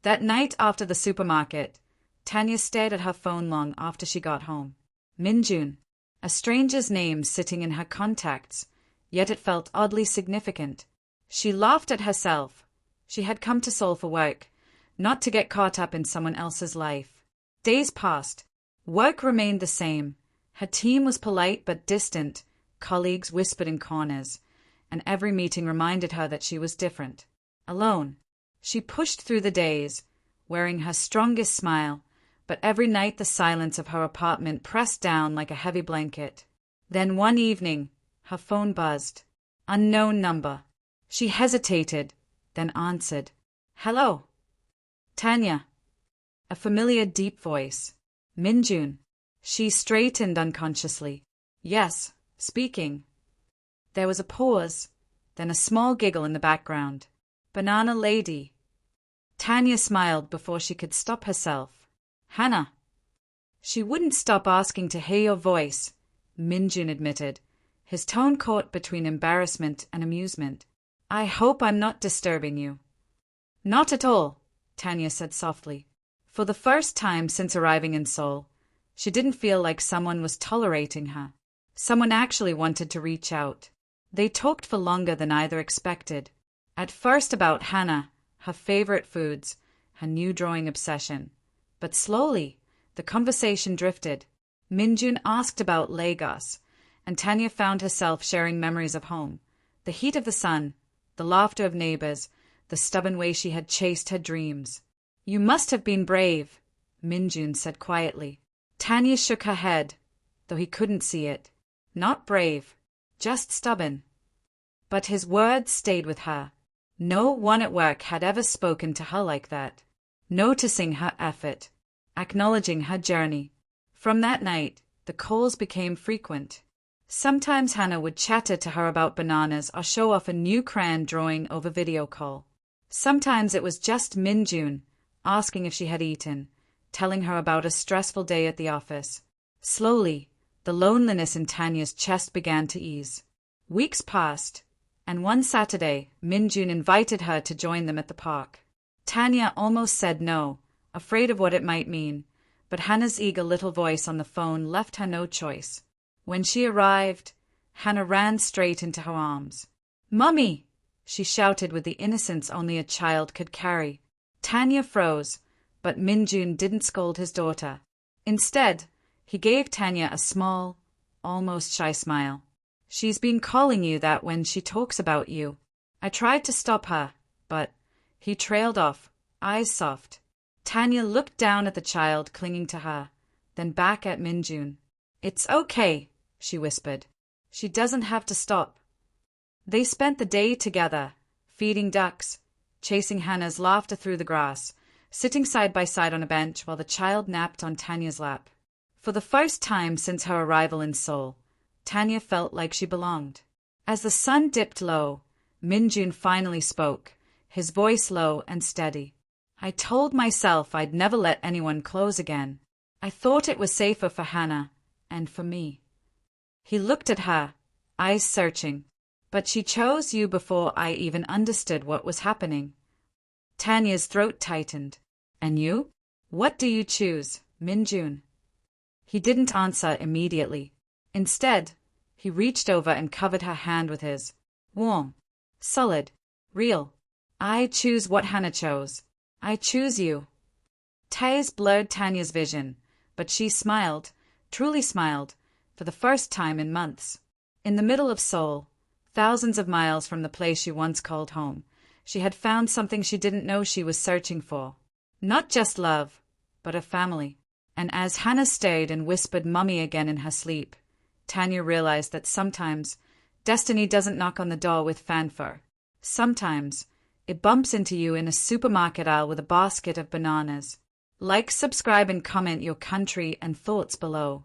That night after the supermarket, Tania stared at her phone long after she got home. Minjun, a stranger's name sitting in her contacts, yet it felt oddly significant. She laughed at herself. She had come to Seoul for work, not to get caught up in someone else's life. Days passed. Work remained the same. Her team was polite but distant. Colleagues whispered in corners, and every meeting reminded her that she was different. Alone, she pushed through the days, wearing her strongest smile, but every night the silence of her apartment pressed down like a heavy blanket. Then one evening, her phone buzzed. Unknown number. She hesitated, then answered. Hello. Tania. A familiar deep voice. Minjun. She straightened unconsciously. Yes, speaking. There was a pause, then a small giggle in the background. Banana lady. Tania smiled before she could stop herself. Hannah. She wouldn't stop asking to hear your voice, Minjun admitted, his tone caught between embarrassment and amusement. I hope I'm not disturbing you. Not at all, Tania said softly. For the first time since arriving in Seoul, she didn't feel like someone was tolerating her. Someone actually wanted to reach out. They talked for longer than either expected. At first about Hannah, her favorite foods, her new drawing obsession. But slowly, the conversation drifted. Minjun asked about Lagos, and Tania found herself sharing memories of home. The heat of the sun, the laughter of neighbors, the stubborn way she had chased her dreams. You must have been brave, Minjun said quietly. Tania shook her head, though he couldn't see it. Not brave, just stubborn. But his words stayed with her. No one at work had ever spoken to her like that, noticing her effort, acknowledging her journey. From that night, the calls became frequent. Sometimes Hannah would chatter to her about bananas or show off a new crayon drawing over video call. Sometimes it was just Minjun, asking if she had eaten, telling her about a stressful day at the office. Slowly, the loneliness in Tania's chest began to ease. Weeks passed, and one Saturday, Minjun invited her to join them at the park. Tania almost said no, afraid of what it might mean, but Hannah's eager little voice on the phone left her no choice. When she arrived, Hannah ran straight into her arms. "Mummy!" she shouted with the innocence only a child could carry. Tania froze, but Minjun didn't scold his daughter. Instead, he gave Tania a small, almost shy smile. "She's been calling you that when she talks about you." I tried to stop her, but he trailed off, eyes soft. Tania looked down at the child clinging to her, then back at Minjun. "It's okay," she whispered. "She doesn't have to stop." They spent the day together, feeding ducks, chasing Hannah's laughter through the grass, sitting side by side on a bench while the child napped on Tania's lap. For the first time since her arrival in Seoul, Tania felt like she belonged. As the sun dipped low, Minjun finally spoke, his voice low and steady. "I told myself I'd never let anyone close again. I thought it was safer for Hannah, and for me." He looked at her, eyes searching. "But she chose you before I even understood what was happening." Tania's throat tightened. "And you? What do you choose, Minjun?" He didn't answer immediately. Instead, he reached over and covered her hand with his. Warm, solid, real. "I choose what Hannah chose. I choose you." Tears blurred Tania's vision, but she smiled, truly smiled, for the first time in months. In the middle of Seoul, thousands of miles from the place she once called home, she had found something she didn't know she was searching for. Not just love, but a family. And as Hannah stayed and whispered "Mummy" again in her sleep, Tania realized that sometimes destiny doesn't knock on the door with fanfare. Sometimes it bumps into you in a supermarket aisle with a basket of bananas. Like, subscribe, and comment your country and thoughts below.